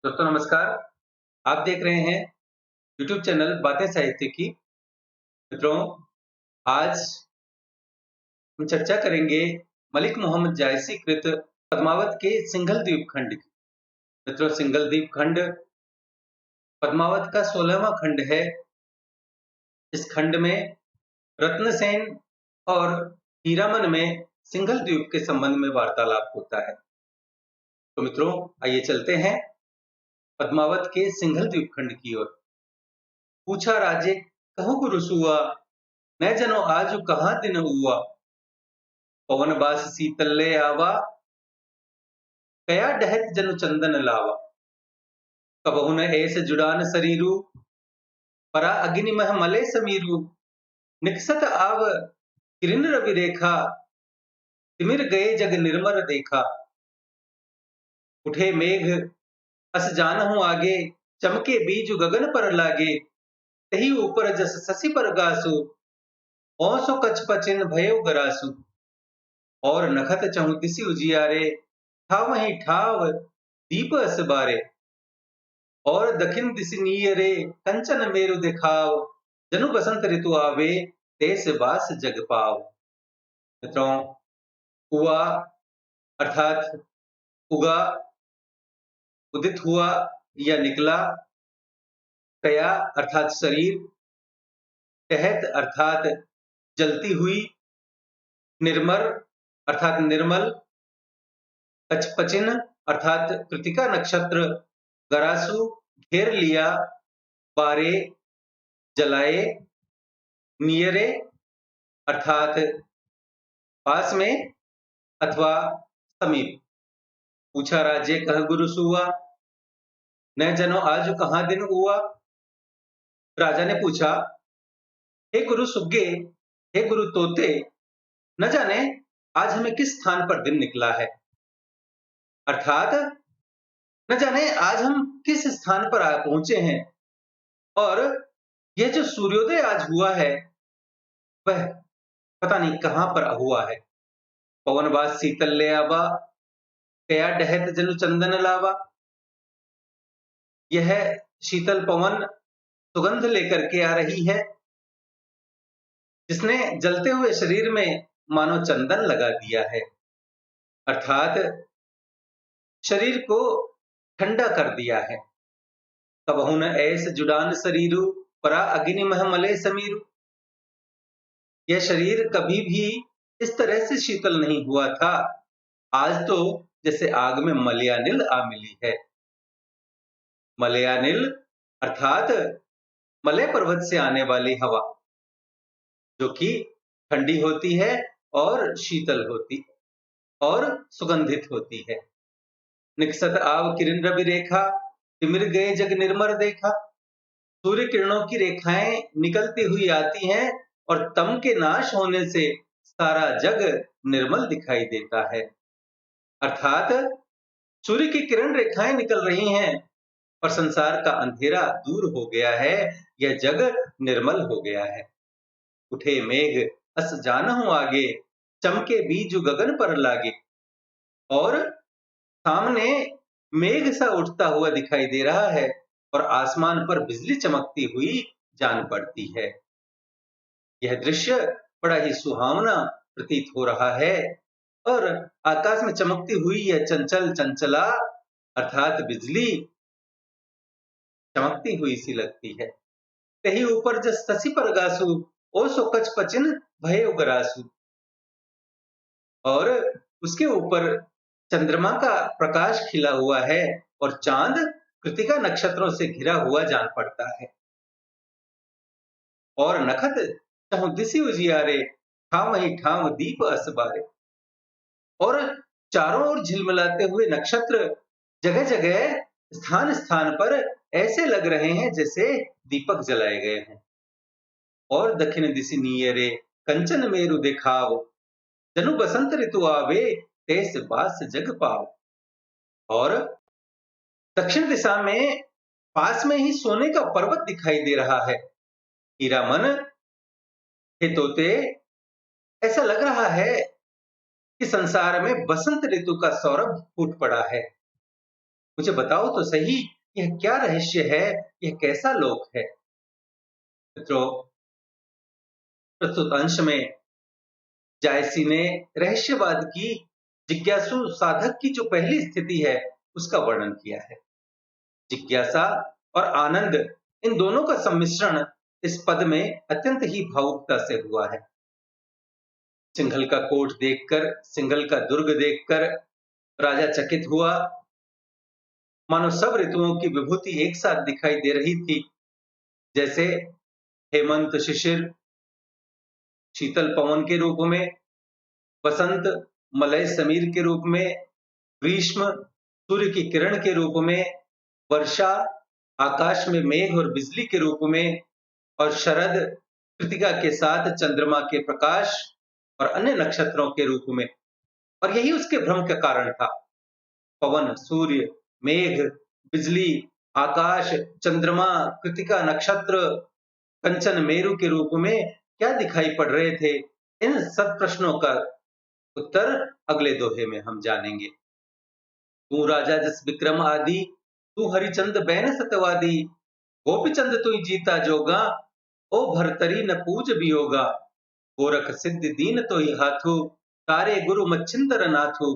दोस्तों नमस्कार। आप देख रहे हैं यूट्यूब चैनल बातें साहित्य की। मित्रों, आज हम चर्चा करेंगे मलिक मोहम्मद जायसी कृत पद्मावत के सिंघल द्वीप खंड की। मित्रों, सिंघल द्वीप खंड पद्मावत का 16वां खंड है। इस खंड में रत्नसेन और हीरामन में सिंघल द्वीप के संबंध में वार्तालाप होता है। तो मित्रों, आइए चलते हैं पद्मावत के सिंघल द्वीप खंड की ओर। पूछा राजे कहु गुरु सुआ, मैं जनो आजु कहाँ दिन हुआ। पवन बास सीतल्ले आवा, कया डहत जनु चंदन लावा। कबहु न ऐस जुड़ान शरीरु, परा अग्नि मह मले समीरु। निकसत आव किरिन रवि रेखा, तिमिर गए जग निर्मल देखा। उठे मेघ अस जानहु आगे, चमके बीजु गगन पर लागे। तही ऊपर जस शशि पर गासु, औसो कछ पचिन भयो गरासु। और नखत चहु तिसि उजियारे, ठाव ही ठाव दीप अस बारे। और दक्षिण दिशि नीयरे, कंचन मेरु दिखाव। जनु बसंत ऋतु आवे, तेस बास जग पाव। मित्रों, हुआ अर्थात उगा, उदित हुआ या निकला। कया अर्थात शरीर, टहत अर्थात जलती हुई, निर्मल अर्थात निर्मल, कचपचिन अर्थात कृतिका नक्षत्र, गरासु घेर लिया, बारे जलाए, नियरे अर्थात पास में अथवा समीप। पूछा राज्य कह गुरु सुआ, न जनो आज कहाँ दिन हुआ। राजा ने पूछा, हे गुरु सुग्गे, हे गुरु तोते, न जाने आज हमें किस स्थान पर दिन निकला है। अर्थात न जाने आज हम किस स्थान पर आ पहुंचे हैं, और यह जो सूर्योदय आज हुआ है वह पता नहीं कहां पर हुआ है। पवन बास शीतल ले आवा, कया डहत जनु चंदन लावा। यह शीतल पवन सुगंध लेकर के आ रही है, जिसने जलते हुए शरीर में मानो चंदन लगा दिया है। अर्थात शरीर को ठंडा कर दिया है। कबहु न ऐस जुड़ान शरीरु, परा अग्नि मह मले समीरु। यह शरीर कभी भी इस तरह से शीतल नहीं हुआ था। आज तो जैसे आग में मलयानिल आ मिली है। मलयानिल अर्थात मलय पर्वत से आने वाली हवा, जो कि ठंडी होती है और शीतल होती और सुगंधित होती है। निकसत आव किरण रवि रेखा, तिमिर गए जग निर्मल देखा। सूर्य किरणों की रेखाएं निकलती हुई आती हैं और तम के नाश होने से सारा जग निर्मल दिखाई देता है। अर्थात सूर्य की किरण रेखाएं निकल रही हैं और संसार का अंधेरा दूर हो गया है, यह जग निर्मल हो गया है। उठे मेघ अस जानहु आगे, चमके बीजु गगन पर लागे। और सामने मेघ सा उठता हुआ दिखाई दे रहा है और आसमान पर बिजली चमकती हुई जान पड़ती है। यह दृश्य बड़ा ही सुहावना प्रतीत हो रहा है और आकाश में चमकती हुई यह चंचल चंचला अर्थात बिजली चमकती हुई सी लगती है। कहीं ऊपर जस शशि पर गासु, ओ सो कछ पचिन भय उगरासु। और उसके ऊपर चंद्रमा का प्रकाश खिला हुआ है और चांद कृतिका नक्षत्रों से घिरा हुआ जान पड़ता है। और नखत चहु दिसि उजियारे, ठाव ही ठाव दीप अस बारे। और चारों ओर झिलमिलाते हुए नक्षत्र जगह जगह स्थान स्थान पर ऐसे लग रहे हैं जैसे दीपक जलाए गए हैं। और दक्षिण दिशि नीयरे, कंचन मेरु दिखाव। जनु बसंत ऋतु आवे, तेस बास जग पाव। और दक्षिण दिशा में पास में ही सोने का पर्वत दिखाई दे रहा है। हीरामन, हे तोते, ऐसा लग रहा है कि संसार में बसंत ऋतु का सौरभ फूट पड़ा है। मुझे बताओ तो सही, यह क्या रहस्य है, यह कैसा लोक है। मित्रों, प्रस्तुत अंश में जायसी ने रहस्यवाद की जिज्ञासु साधक की जो पहली स्थिति है उसका वर्णन किया है। जिज्ञासा और आनंद, इन दोनों का सम्मिश्रण इस पद में अत्यंत ही भावुकता से हुआ है। सिंघल का कोट देखकर, सिंघल का दुर्ग देखकर राजा चकित हुआ। मानो सब ऋतुओं की विभूति एक साथ दिखाई दे रही थी, जैसे हेमंत शिशिर शीतल पवन के रूप में, बसंत मलय समीर के रूप में, ग्रीष्म सूर्य की किरण के रूप में, वर्षा आकाश में मेघ और बिजली के रूप में, और शरद कृतिका के साथ चंद्रमा के प्रकाश और अन्य नक्षत्रों के रूप में। और यही उसके भ्रम का कारण था। पवन, सूर्य, मेघ, बिजली, आकाश, चंद्रमा, कृतिका, नक्षत्र, कंचन मेरु के रूप में क्या दिखाई पड़ रहे थे, इन सब प्रश्नों का उत्तर अगले दोहे में हम जानेंगे। तू राजा जस विक्रम आदि, तू हरिचंद बैन सतवादी, गोपीचंद तुई जीता जोगा, ओ भरतरी न पूज बियोगा, गोरख सिद्ध दीन तो ही हाथू, तारे गुरु मच्छिंदर नाथू,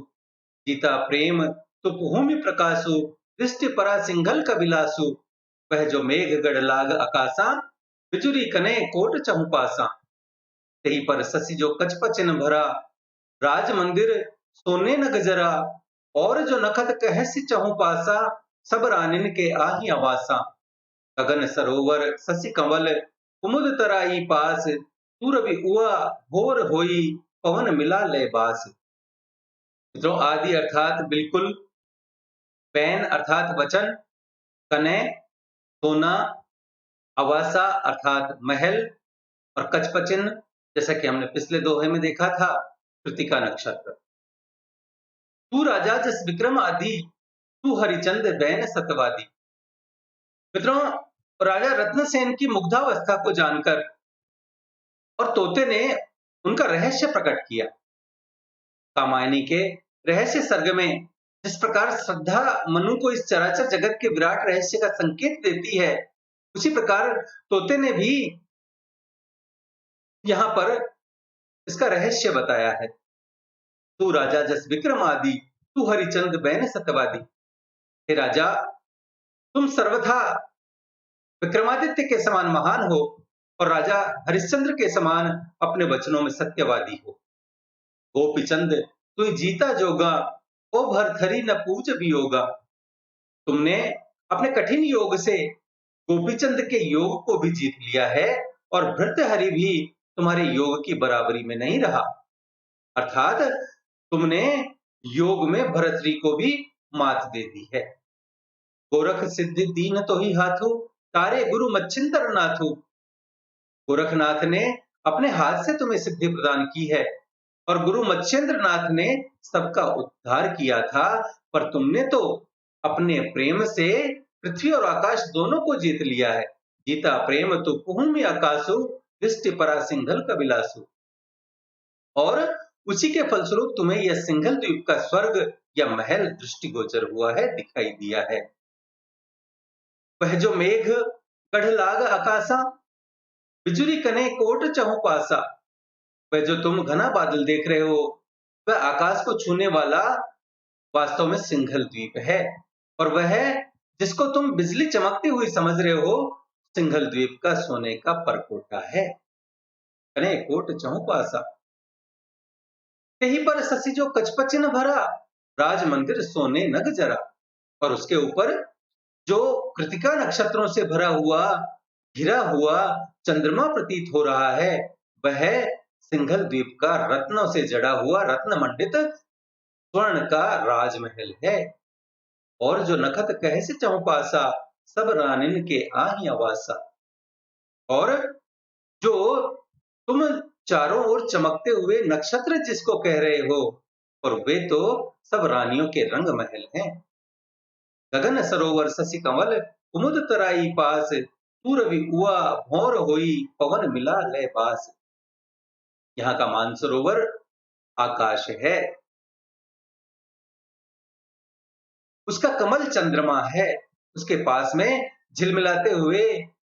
जीता प्रेम तो भूमि प्रकाशु, दृष्टि परा सिंघल कबिलासु, वह जो मेघ गढ़ लाग आकाशा, बिजुरी कने कोट चहुपासा, तेही पर ससी जो कचपचिन भरा, राज मंदिर सोने न गजरा, और जो नखत कहसी चहुपासा, सब रानिन के आही आवासा, गगन सरोवर ससी कंवल, कुमुद तराई पास, तूरबी उआ भोर होई, पवन मिला ले बास। मित्रों, आदि अर्थात बिल्कुल, पैन अर्थात वचन, कने सोना, अवासा अर्थात महल, और कचपचिन जैसा कि हमने पिछले दोहे में देखा था, कृतिका नक्षत्र। तू राजा जस विक्रम आदि, तू हरिचंद बैन सतवादी। मित्रों, राजा रत्नसेन की मुग्धावस्था को जानकर और तोते ने उनका रहस्य प्रकट किया। कामायनी के रहस्य सर्ग में जिस प्रकार श्रद्धा मनु को इस चराचर जगत के विराट रहस्य का संकेत देती है, उसी प्रकार तोते ने भी यहाँ पर इसका रहस्य बताया है। तू राजा जस विक्रम आदि, तू हरिचंद बैन सतवादी। हे राजा, तुम सर्वथा विक्रमादित्य के समान महान हो और राजा हरिश्चंद्र के समान अपने वचनों में सत्यवादी हो। गोपीचंद तू जीता जोगा, ओ भरथरी न पूज वियोगा। तुमने अपने कठिन योग से गोपीचंद के योग को भी जीत लिया है, और भृत्यहरि भी तुम्हारे योग की बराबरी में नहीं रहा। अर्थात तुमने योग में भरतरी को भी मात दे दी है। गोरख सिद्धि दीन तो ही हाथू, तारे गुरु मच्छिंतर नाथू। गोरखनाथ ने अपने हाथ से तुम्हें सिद्धि प्रदान की है, और गुरु मच्छिंद्र नाथ ने सबका उद्धार किया था, पर तुमने तो अपने प्रेम से पृथ्वी और आकाश दोनों को जीत लिया है। जीता प्रेम तो कुहुम आकाशु, दृष्टि परा सिंघल कबिलासु। और उसी के फलस्वरूप तुम्हें यह सिंघल द्वीप का स्वर्ग या महल दृष्टिगोचर हुआ है, दिखाई दिया है। वह जो मेघ गढ़ लाग आकाशा, बिजुरी कने कोट चहुपासा। वह जो तुम घना बादल देख रहे हो, वह आकाश को छूने वाला वास्तव में सिंघल द्वीप है, और वह जिसको तुम बिजली चमकती हुई समझ रहे हो, सिंघल द्वीप का सोने का परकोटा है। कने कोट चहुपासा, यहीं पर ससी जो कचपचिन भरा, राज मंदिर सोने नग जरा। और उसके ऊपर जो कृतिका नक्षत्रों से भरा हुआ, घिरा हुआ चंद्रमा प्रतीत हो रहा है, वह सिंघल द्वीप का रत्नों से जड़ा हुआ रत्न मंडित स्वर्ण का राजमहल है। और जो नखत कहे से चहुपासा, सब रानिन के आही आवासा। और जो तुम चारों ओर चमकते हुए नक्षत्र जिसको कह रहे हो, और वे तो सब रानियों के रंग महल हैं। गगन सरोवर शशि कमल, कुमुद तराई पास, सूरवि उआ भौर होई, पवन मिला लय बास। यहाँ का मानसरोवर आकाश है, उसका कमल चंद्रमा है, उसके पास में झिलमिलाते हुए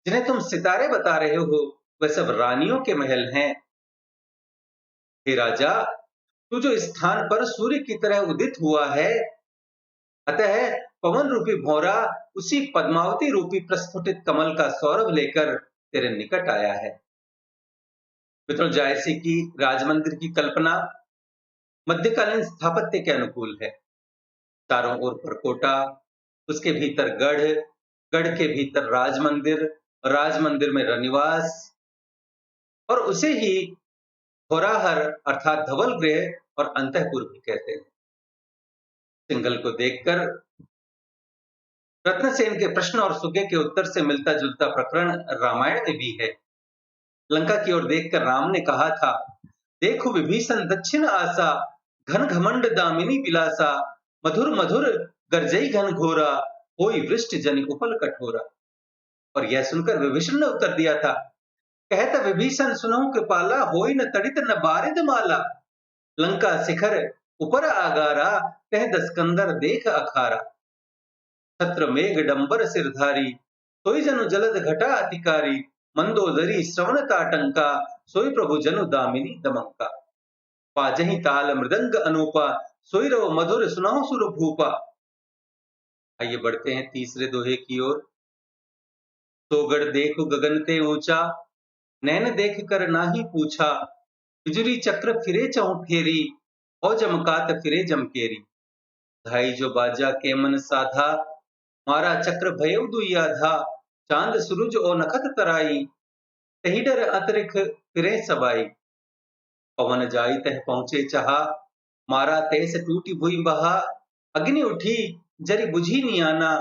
जिन्हें तुम सितारे बता रहे हो वह सब रानियों के महल हैं। हे राजा, तू जो स्थान पर सूर्य की तरह उदित हुआ है, अतः पवन रूपी भौरा उसी पद्मावती रूपी प्रस्फुटित कमल का सौरभ लेकर तेरे निकट आया है। मित्रों, जायसी की राजमंदिर की कल्पना मध्यकालीन स्थापत्य के अनुकूल है। चारों ओर परकोटा, उसके भीतर गढ़, गढ़ के भीतर राजमंदिर, राजमंदिर में रनिवास और उसे ही होराहर अर्थात धवल गृह और अंतःपुर भी कहते हैं। सिंघल को देखकर रत्नसेन के प्रश्न और सुगे के उत्तर से मिलता जुलता प्रकरण रामायण में भी है। लंका की ओर देखकर राम ने कहा था, देखो विभीषण दक्षिण आसा, घन घमंड दामिनी विलासा, मधुर मधुर गर्जई घन घोरा, होई वृष्टि जनि उपल कठोरा। और यह सुनकर विभीषण ने उत्तर दिया था, कहत विभीषण सुनहु कृपाला, होई न तड़ित न बारिद माला, लंका शिखर ऊपर आगारा, कह दस्कंदर देख अखारा, छत्र मेघ डंबर सिरधारी, सोई जनु जलद घटा अतिकारी, मंदोदरी श्रवण ताटंका, सोई प्रभु जनु दामिनी दमंका, पाजहि ताल मृदंग अनूपा, सोई रव मधुर सुनहु सुर भूपा। आइए बढ़ते हैं तीसरे दोहे की ओर। सोगढ़ देखु गगन ते ऊंचा, नैन देख कर नाहि पूछा, बिजुरी चक्र फिरे चहु फेरी, औ जमकात फिरे जमकेरी, धाई जो बाजा के मन साधा, मारा चक्र भयउ दुई आधा, चांद सूरज ओ नखत तराई, तही डर अतरिक फिरे सबाई, पवन जाई तह पहुंचे चहा, मारा तैस टूटी भुई बहा, अग्नि उठी जरि बुझी नियाना,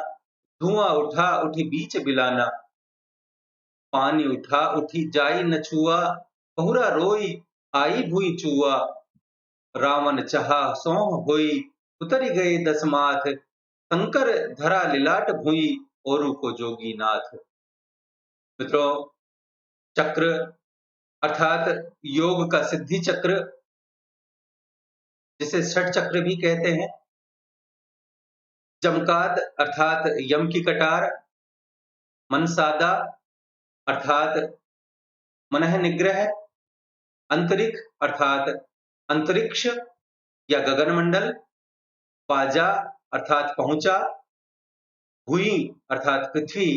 धुआं उठा उठी बीच बिलाना, पानी उठा उठी जाई न छुआ, बहुरा रोई आई भुई चुआ, रावण चहा सौह होई, उतरी गए दस माथ, शंकर धरा लिलाट भुई, औरु को जोगी नाथ। मित्रों, चक्र अर्थात योग का सिद्धि चक्र, जिसे षट चक्र भी कहते हैं, जमकात अर्थात यम की कटार, मनसादा अर्थात मनः निग्रह, अंतरिक अर्थात अंतरिक्ष या गगनमंडल, पाजा अर्थात पहुंचा, भुई अर्थात पृथ्वी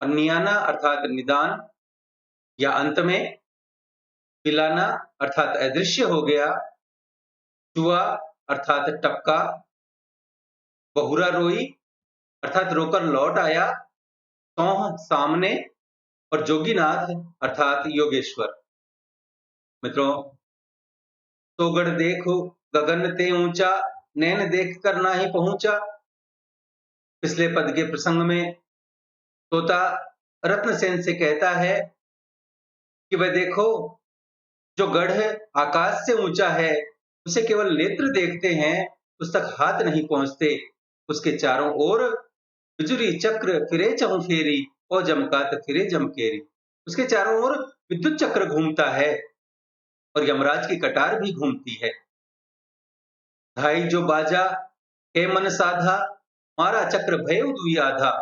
और नियाना अर्थात निदान या अंत में, पिलाना अर्थात अदृश्य हो गया, चुआ अर्थात टपका, बहुरा रोई अर्थात रोकर लौट आया, सौह सामने और जोगीनाथ अर्थात योगेश्वर। मित्रों, सोगढ़ देखो गगन ते ऊंचा, नैन देख कर नाहि पहुंचा। पिछले पद के प्रसंग में तोता रत्नसेन से कहता है कि वह देखो, जो गढ़ आकाश से ऊंचा है उसे केवल नेत्र देखते हैं, उस तक हाथ नहीं पहुंचते। उसके चारों ओर बिजुरी चक्र फिरे चहु फेरी, और जमकात फिरे जमकेरी, उसके चारों ओर विद्युत चक्र घूमता है और यमराज की कटार भी घूमती है। धाई जो बाजा हे मन साधा, मारा चक्र भयउ दुई आधा,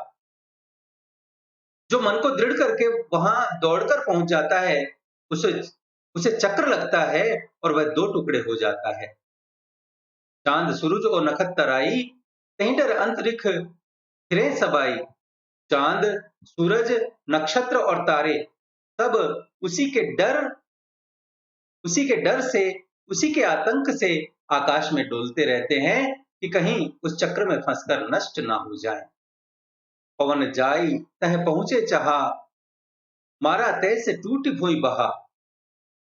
जो मन को दृढ़ करके वहां दौड़कर पहुंच जाता है, उसे उसे चक्र लगता है और वह दो टुकड़े हो जाता है। चांद सूरज और नखत तराई, कहीं डर अंतरिक्ष फिरे सबाई, चांद सूरज नक्षत्र और तारे सब उसी के डर से, उसी के आतंक से आकाश में डोलते रहते हैं कि कहीं उस चक्र में फंसकर नष्ट ना हो जाए। पवन जाई तह पहुंचे चहा, मारा तय से टूटी भुई बहा,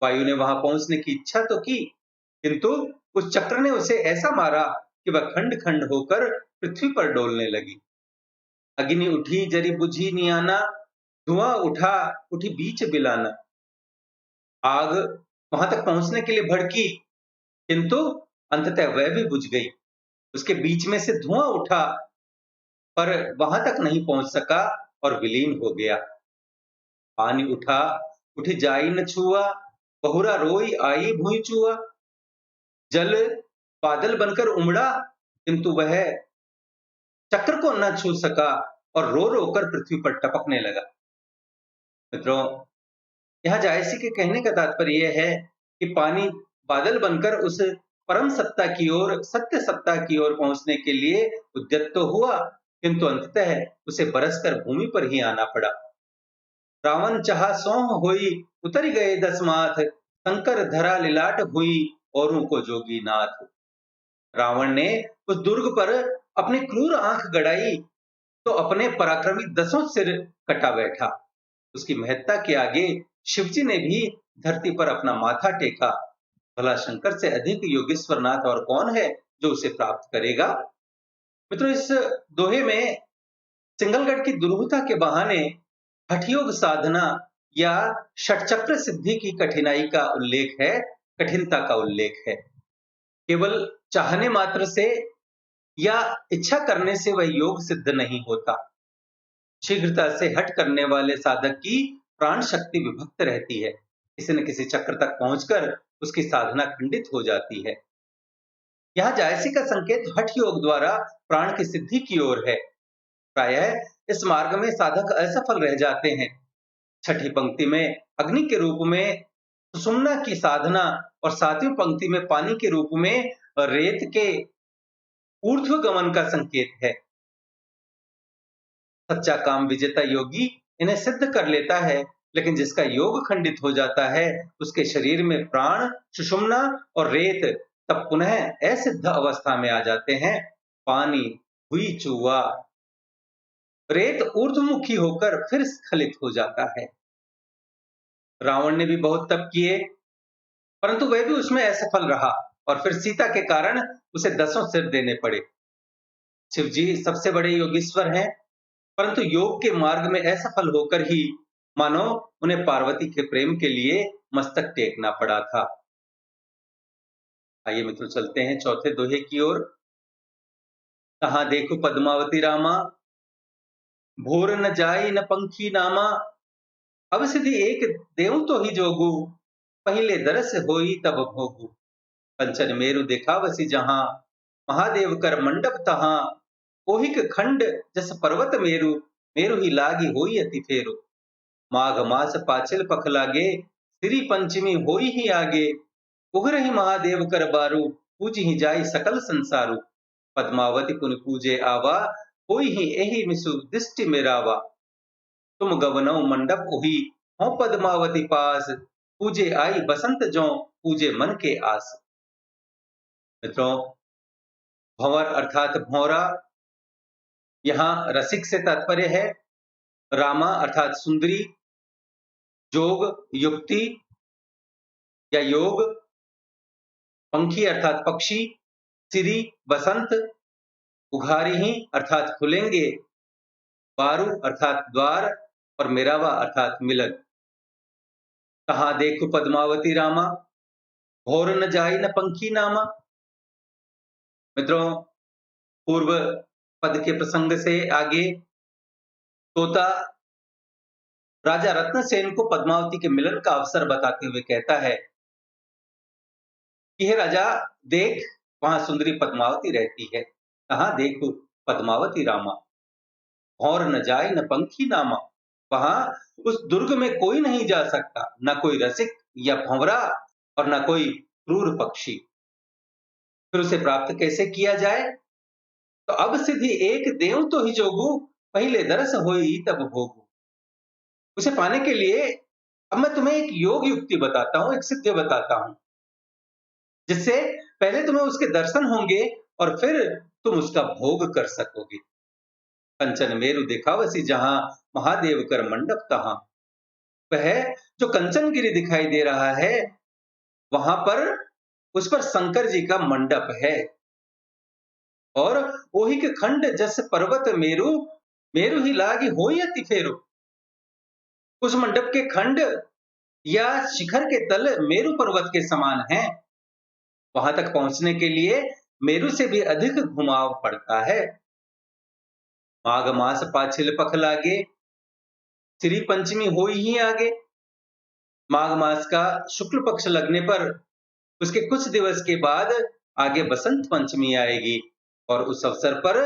वायु ने वहां पहुंचने की इच्छा तो की, किंतु उस चक्र ने उसे ऐसा मारा कि वह खंड खंड होकर पृथ्वी पर डोलने लगी। अग्नि उठी जरी बुझी नियाना, धुआं उठा उठी बीच बिलाना। आग वहां तक पहुंचने के लिए भड़की, किंतु अंततः वह भी बुझ गई। उसके बीच में से धुआं उठा पर वहां तक नहीं पहुंच सका और विलीन हो गया। पानी उठा उठी जाई न छुआ, बहुरा रोई आई भुई चुआ। जल बादल बनकर उमड़ा, किंतु वह चक्र को न छू सका और रो रो कर पृथ्वी पर टपकने लगा। मित्रों, यहाँ जायसी के कहने का तात्पर्य यह है कि पानी बादल बनकर उस परम सत्ता की ओर, सत्य सत्ता की ओर पहुंचने के लिए उद्यत तो हुआ, किंतु अंततः उसे बरसकर भूमि पर ही आना पड़ा। रावण चाहा सोह होई, उतर गए 10 माथ, शंकर धरा लिलाट हुई, औरों को जोगी नाथ। रावण ने उस दुर्ग पर अपनी क्रूर आंख गड़ाई तो अपने पराक्रमी 10 सिर कटा बैठा। उसकी महत्ता के आगे शिवजी ने भी धरती पर अपना माथा टेका। भला शंकर से अधिक योगेश्वर नाथ और कौन है जो उसे प्राप्त करेगा। मित्रों, इस दोहे में सिंगलगढ़ की दुर्बुता के बहाने हठयोग साधना या षटचक्र सिद्धि की कठिनाई का उल्लेख है, कठिनता का उल्लेख है। केवल चाहने मात्र से या इच्छा करने से वह योग सिद्ध नहीं होता। शीघ्रता से हट करने वाले साधक की प्राण शक्ति विभक्त रहती है। किसी न किसी चक्र तक पहुंचकर उसकी साधना खंडित हो जाती है। यहाँ जायसी का संकेत हठ योग द्वारा प्राण की सिद्धि की ओर है। प्रायः इस मार्ग में साधक असफल रह जाते हैं। छठी पंक्ति में अग्नि के रूप में सुषुम्ना की साधना और 7वीं पंक्ति में पानी के रूप में रेत के ऊर्ध्व गमन का संकेत है। सच्चा काम विजेता योगी इन्हें सिद्ध कर लेता है, लेकिन जिसका योग खंडित हो जाता है उसके शरीर में प्राण, सुषुम्ना और रेत तब पुनः असिद्ध अवस्था में आ जाते हैं। पानी हुई चूवा, रेत ऊर्ध्वमुखी होकर फिर स्खलित हो जाता है। रावण ने भी बहुत तप किए, परंतु वह भी उसमें असफल रहा और फिर सीता के कारण उसे 10 सिर देने पड़े। शिवजी सबसे बड़े योगीश्वर हैं, परंतु योग के मार्ग में असफल होकर ही मानो उन्हें पार्वती के प्रेम के लिए मस्तक टेकना पड़ा था। आइए मित्रों, चलते हैं चौथे दोहे की ओर। कहां देखो पद्मावती रामा, भोर न जाई न पंखी नामा। अब सिद्धि एक देव तो ही जोगू, पहले दरस होई तब भोगू। कंचन मेरु दिखावसी जहां, महादेव कर मंडप तहां। ओहिक खंड जस पर्वत मेरु, मेरु ही लागी होई अति फेरु। माघ मास पाचिल पख लागे, श्री पंचमी होई ही आगे। उग्रहि महादेव कर बारू, पूजी ही जाई सकल संसारू। पद्मावती पुन पूजे आवा, होई ही एहि मिसु दृष्टि मेरावा। तुम गवनौ मंडप उही, हो पद्मावती पास। पूजे आई बसंत जो, पूजे मन के आस। मित्रों, भंवर अर्थात भौरा, यहाँ रसिक से तात्पर्य है। रामा अर्थात सुंदरी, जोग युक्ति या योग, पंखी अर्थात पक्षी, सिरी बसंत, उघारी ही अर्थात खुलेंगे, बारू अर्थात द्वार और मेरावा अर्थात मिलन। कहां देखो पद्मावती रामा, भोर न जाई न पंखी नामा। मित्रों, पूर्व पद के प्रसंग से आगे तोता राजा रत्नसेन को पद्मावती के मिलन का अवसर बताते हुए कहता है कि हे राजा, देख वहां सुंदरी पद्मावती रहती है। कहां देखो पद्मावती रामा, भौर न जाए न पंखी नामा। वहां उस दुर्ग में कोई नहीं जा सकता, न कोई रसिक या भंवरा और न कोई क्रूर पक्षी। फिर उसे प्राप्त कैसे किया जाए? तो अब सिद्धि एक देव तो ही जोगू, पहले दरस होई तब भोगू। उसे पाने के लिए अब मैं तुम्हें एक योग युक्ति बताता हूं, एक सिद्ध बताता हूं, जिससे पहले तुम्हें उसके दर्शन होंगे और फिर तुम उसका भोग कर सकोगे। कंचन मेरु दिखावसी जहां, महादेव कर मंडप तहां। वह जो कंचनगिरी दिखाई दे रहा है, वहां पर उस पर शंकर जी का मंडप है। और ओहिक खंड जस पर्वत मेरु, मेरु ही लागी होई अति फेरु। उस मंडप के खंड या शिखर के तल मेरु पर्वत के समान हैं। वहां तक पहुंचने के लिए मेरु से भी अधिक घुमाव पड़ता है। माघ मास पाछिल पख लागे, श्री पंचमी होई ही आगे। माघ मास का शुक्ल पक्ष लगने पर उसके कुछ दिवस के बाद आगे बसंत पंचमी आएगी और उस अवसर पर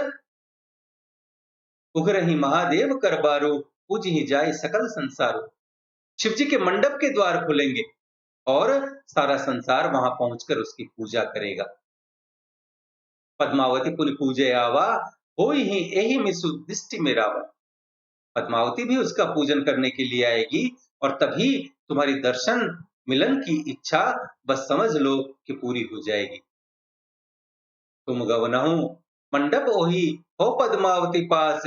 उग्रहि महादेव करबारो, पूजहि जाय सकल संसारो। शिव जी के मंडप के द्वार खुलेंगे और सारा संसार वहां पहुंचकर उसकी पूजा करेगा। पद्मावती पुनि पूजे आवा, होई ही एहि मिसु दिष्टि मेरावा। पद्मावती भी उसका पूजन करने के लिए आएगी और तभी तुम्हारी दर्शन मिलन की इच्छा बस समझ लो कि पूरी हो जाएगी। तुम गवनहु मंडप ओही, हो पद्मावती पास,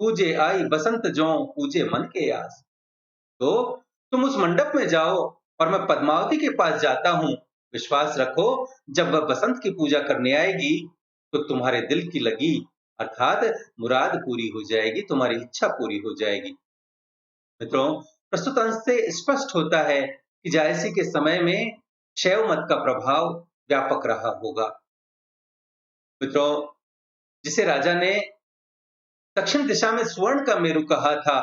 पूजे आई बसंत जो, पूजे मन के आस। तो तुम उस मंडप में जाओ और मैं पद्मावती के पास जाता हूं। विश्वास रखो, जब वह बसंत की पूजा करने आएगी तो तुम्हारे दिल की लगी अर्थात मुराद पूरी हो जाएगी, तुम्हारी इच्छा पूरी हो जाएगी। मित्रों, प्रस्तुत अंश से स्पष्ट होता है कि जायसी के समय में शैव मत का प्रभाव व्यापक रहा होगा। मित्रों, जिसे राजा ने दक्षिण दिशा में स्वर्ण का मेरु कहा था,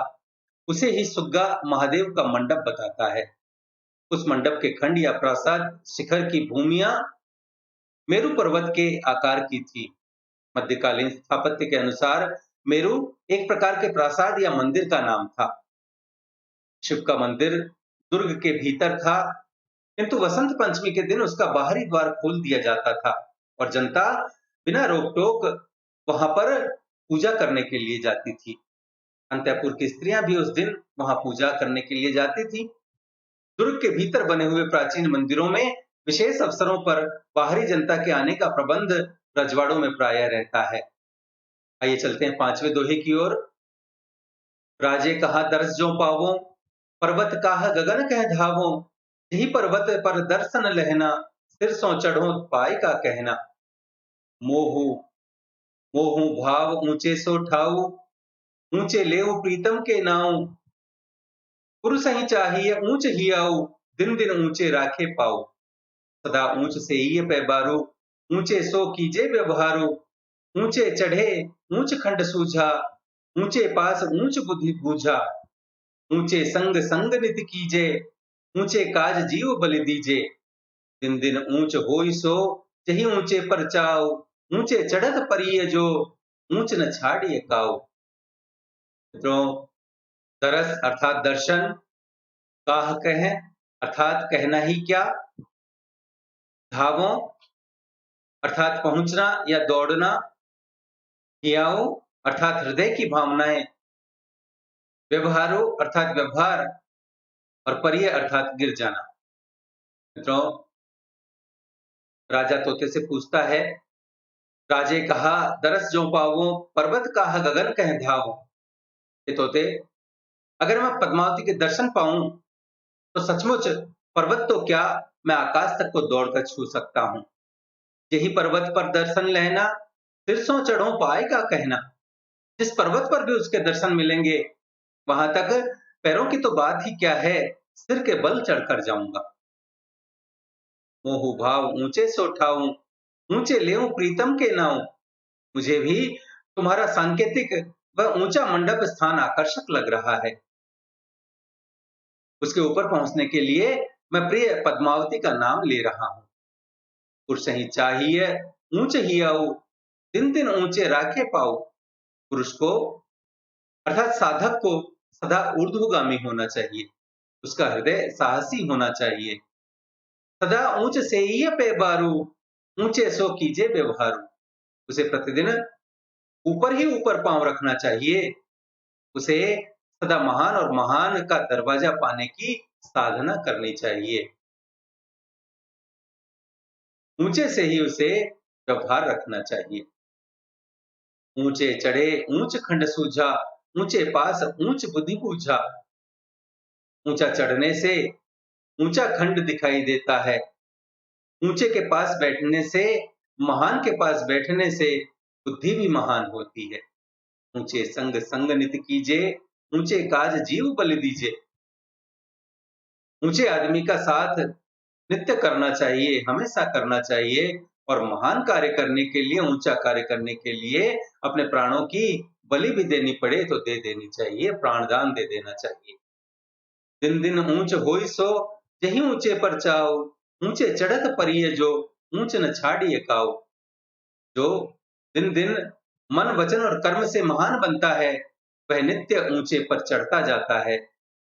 उसे ही सुग्गा महादेव का मंडप बताता है। उस मंडप के खंड या प्रासाद शिखर की भूमियां मेरु पर्वत के आकार की थी। मध्यकालीन स्थापत्य के अनुसार मेरु एक प्रकार के प्रासाद या मंदिर का नाम था। शिव का मंदिर दुर्ग के भीतर था, किंतु वसंत पंचमी के दिन उसका बाहरी द्वार खोल दिया जाता था और जनता बिना रोक टोक वहां पर पूजा करने के लिए जाती थी। अंतःपुर की स्त्रियां भी उस दिन वहां पूजा करने के लिए जाती थी। दुर्ग के भीतर बने हुए प्राचीन मंदिरों में विशेष अवसरों पर बाहरी जनता के आने का प्रबंध रजवाड़ों में प्रायः रहता है। आइए चलते हैं पांचवें दोहे की ओर। राजे कहा दर्श जो पावो, पर्वत काह गगन कह धावो। यही पर्वत पर दर्शन लहना, सिर सो चढ़ो पाय का कहना। मोहू मोहू भाव ऊंचे सो ठाऊ, ऊंचे लेऊ प्रीतम के नाऊ। पुरुष ही चाहिए ऊंच ही आऊ, दिन दिन ऊंचे राखे पाऊ। सदा ऊंच से ही पैबारू, ऊंचे सो कीजे व्यवहारू। ऊंचे चढ़े ऊंच खंड सूझा, ऊंचे पास ऊंच बुद्धि बूझा। ऊंचे संग संग नित कीजे, ऊंचे काज जीव बलि दीजे। दिन दिन ऊंच होई सो, जही ऊंचे पर चाऊ। ऊंचे चढ़त परिय जो, ऊंच न छाड़िए काऊ। मित्रों, दरस अर्थात दर्शन, काह कह अर्थात कहना ही क्या, धावों अर्थात पहुंचना या दौड़ना, हियाऊ अर्थात हृदय की भावनाएं, व्यवहारो अर्थात व्यवहार और परिय अर्थात गिर जाना। मित्रों, राजा तोते से पूछता है, राजे कहा दरस जो पावो, पर्वत काह गगन कह धावो। ये तोते, अगर मैं पद्मावती के दर्शन पाऊं तो सचमुच पर्वत तो क्या, मैं आकाश तक को दौड़कर छू सकता हूं। यही पर्वत पर दर्शन लेना, फिर सो चढ़ो पाए का कहना। जिस पर्वत पर भी उसके दर्शन मिलेंगे, वहां तक पैरों की तो बात ही क्या है, सिर के बल चढ़कर जाऊंगा। मोहू भाव ऊंचे सो ठाऊं, ऊंचे लेऊं प्रीतम के नाऊं। मुझे भी तुम्हारा सांकेतिक व ऊंचा मंडप स्थान आकर्षक लग रहा है। उसके ऊपर पहुंचने के लिए मैं प्रिय पद्मावती का नाम ले रहा हूं। पुरुष ही चाहिए ऊंच ही आऊ, दिन दिन ऊंचे राखे पाऊ। पुरुष को अर्थात साधक को सदा ऊर्ध्वगामी होना चाहिए, उसका हृदय साहसी होना चाहिए। सदा ऊंच से ही पे बारू, ऊंचे सो कीजे व्यवहारू। उसे प्रतिदिन ऊपर ही ऊपर पांव रखना चाहिए। उसे सदा महान और महान का दरवाजा पाने की साधना करनी चाहिए। ऊंचे से ही उसे व्यवहार रखना चाहिए। ऊंचे चढ़े ऊंच खंड सूझा, ऊंचे पास ऊंच बुद्धि बूझा। ऊंचा चढ़ने से ऊंचा खंड दिखाई देता है। ऊंचे के पास बैठने से, महान के पास बैठने से बुद्धि भी महान होती है। ऊंचे संग संग नित कीजे, ऊंचे काज जीव बलि दीजे। ऊंचे आदमी का साथ नित्य करना चाहिए, हमेशा करना चाहिए और महान कार्य करने के लिए, ऊंचा कार्य करने के लिए अपने प्राणों की बलि भी देनी पड़े तो दे देनी चाहिए, प्राणदान दे देना चाहिए। दिन दिन ऊंच होई सो, यही ऊंचे पर चाओ। ऊंचे चढ़त परिय जो, ऊंच न छाड़िए काऊ। जो दिन दिन मन वचन और कर्म से महान बनता है, वह नित्य ऊंचे पर चढ़ता जाता है।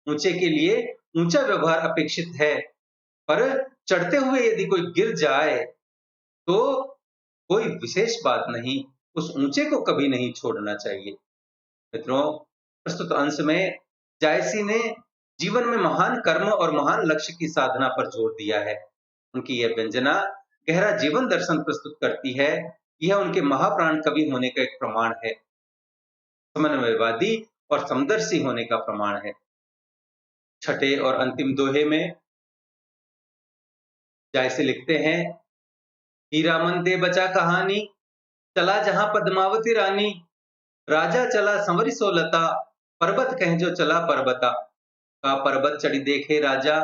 ऊंचे के लिए ऊंचा व्यवहार अपेक्षित है, पर चढ़ते हुए यदि कोई गिर जाए तो कोई विशेष बात नहीं, उस ऊंचे को कभी नहीं छोड़ना चाहिए। मित्रों, प्रस्तुत अंश में जायसी ने जीवन में महान कर्म और महान लक्ष्य की साधना पर जोर दिया है। उनकी यह व्यंजना गहरा जीवन दर्शन प्रस्तुत करती है। यह उनके महाप्राण कवि होने का एक प्रमाण है, समन्वयवादी और समदर्शी होने का प्रमाण है। छठे और अंतिम दोहे में जायसी लिखते हैं, हीरा मन दे बचा कहानी, चला जहां पद्मावती रानी, राजा चला संवरी सोलता, पर्वत कह जो चला पर्वता। का पर्वत चढ़ी देखे राजा,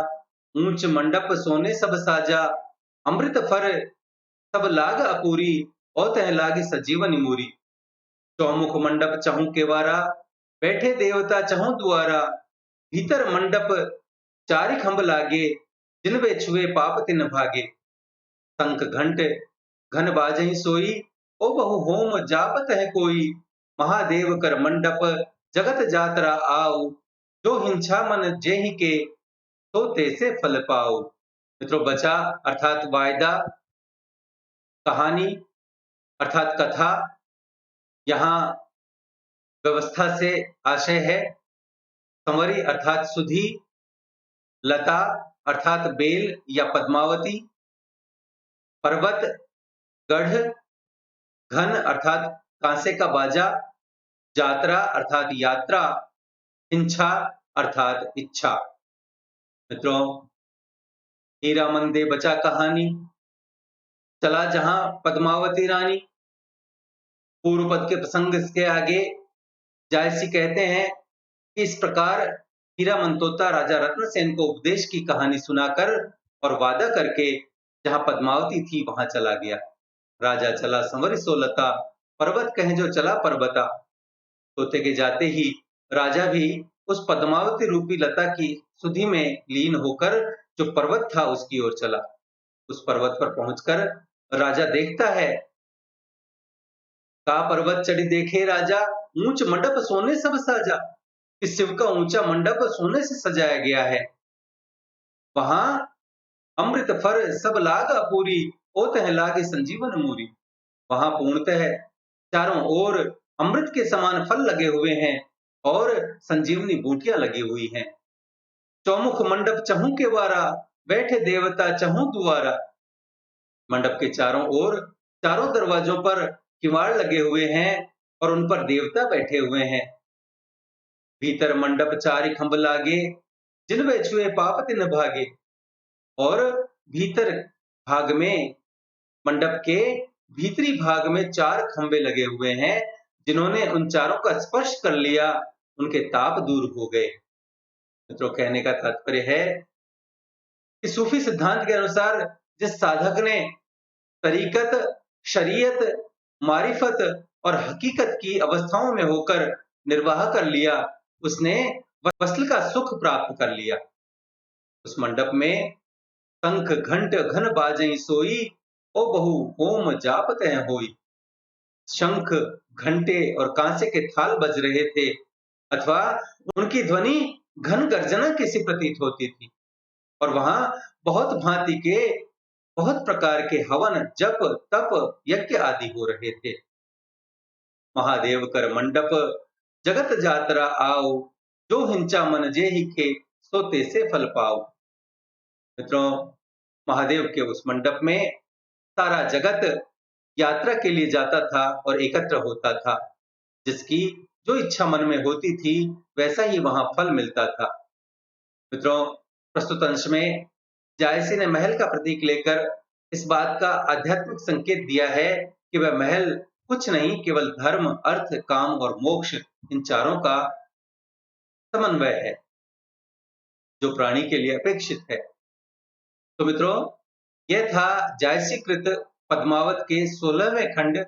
ऊंच मंडप सोने सब साजा, अमृत फर सब लाग अपूरी, और तह लागी सजीवनी मूरी। चौमुख मंडप चहु केवारा, बैठे देवता चहु दुआरा, भीतर मंडप चारि खंभ लागे, जिनवे छुए पाप तिन भागे। शंख घंट घन बाजहि सोई, ओ बहु होम जापत है कोई, महादेव कर मंडप जगत जातरा आओ, जो हिंसा मन जेहि के, तो तैसे फल पाओ। मित्रों, बचा अर्थात वायदा, कहानी अर्थात कथा, यहाँ व्यवस्था से आशय है। संवरी अर्थात सुधी, लता अर्थात बेल या पद्मावती, पर्वत गढ़, घन अर्थात कांसे का बाजा, जात्रा अर्थात यात्रा, हिंसा अर्थात इच्छा। मित्रों, हीरा मन दे बचा कहानी, चला जहां पद्मावती रानी। पूर्व पद के प्रसंग के आगे जायसी कहते हैं कि इस प्रकार हीरा मनतोता राजा रत्नसेन को उपदेश की कहानी सुनाकर और वादा करके जहां पद्मावती थी वहां चला गया। राजा चला संवरी सोलता, पर्वत कहे जो चला पर्वता। तोते के जाते ही राजा भी उस पद्मावती रूपी लता की सुधि में लीन होकर जो पर्वत था उसकी ओर चला। उस पर्वत पर पहुंचकर राजा देखता है, का पर्वत चढ़ी देखे राजा, ऊंच मंडप सोने सब साजा। इस शिव का ऊंचा मंडप सोने से सजाया गया है। वहां अमृत फर सब लाग अपूरी, ओ तह लागे संजीवन मूरी। वहां पूर्णतः चारों ओर अमृत के समान फल लगे हुए हैं और संजीवनी बूटियां लगी हुई हैं। चौमुख मंडप चहु के वारा, बैठे देवता चहु दुआरा। मंडप के चारों ओर चारों दरवाजों पर किवाड़ लगे हुए हैं और उन पर देवता बैठे हुए हैं। भीतर मंडप चारि खंभ लागे, जिनवे छुए पाप तिन भागे। और भीतर भाग में, मंडप के भीतरी भाग में 4 खंभे लगे हुए हैं। जिन्होंने उन चारों का स्पर्श कर लिया, उनके ताप दूर हो गए। मित्रों, कहने का तात्पर्य है कि सूफी सिद्धांत के अनुसार जिस साधक ने तरीकत, शरीयत, मारिफत और हकीकत की अवस्थाओं में होकर निर्वाह कर लिया, उसने वसल का सुख प्राप्त कर लिया। उस मंडप में शंख घंट घन बाजई सोई, ओ बहु होम जापत है होई। शंख, घंटे और कांसे के थाल बज रहे थे अथवा उनकी ध्वनि घन गर्जना किसी प्रतीत होती थी। और वहां बहुत भांति के, बहुत प्रकार के हवन, जप, तप, यज्ञ आदि हो रहे थे। महादेव कर मंडप जगत जातरा आओ, जो हिंचा मन जेहि के, सो तैसे फल पाओ। मित्रों, महादेव के उस मंडप में सारा जगत यात्रा के लिए जाता था और एकत्र होता था। जिसकी जो इच्छा मन में होती थी वैसा ही वहां फल मिलता था। मित्रों, प्रस्तुत अंश में जायसी ने महल का प्रतीक लेकर इस बात का आध्यात्मिक संकेत दिया है कि वह महल कुछ नहीं, केवल धर्म, अर्थ, काम और मोक्ष, इन चारों का समन्वय है जो प्राणी के लिए अपेक्षित है। तो मित्रों, यह था जायसी कृत पद्मावत के 16वें खंड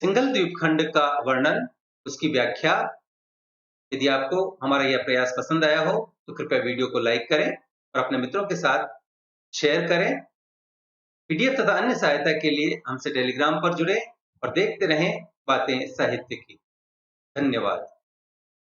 सिंघल द्वीप खंड का वर्णन, उसकी व्याख्या। यदि आपको हमारा यह प्रयास पसंद आया हो तो कृपया वीडियो को लाइक करें और अपने मित्रों के साथ शेयर करें। पीडीएफ तथा अन्य सहायता के लिए हमसे टेलीग्राम पर जुड़ें और देखते रहें बातें साहित्य की। धन्यवाद।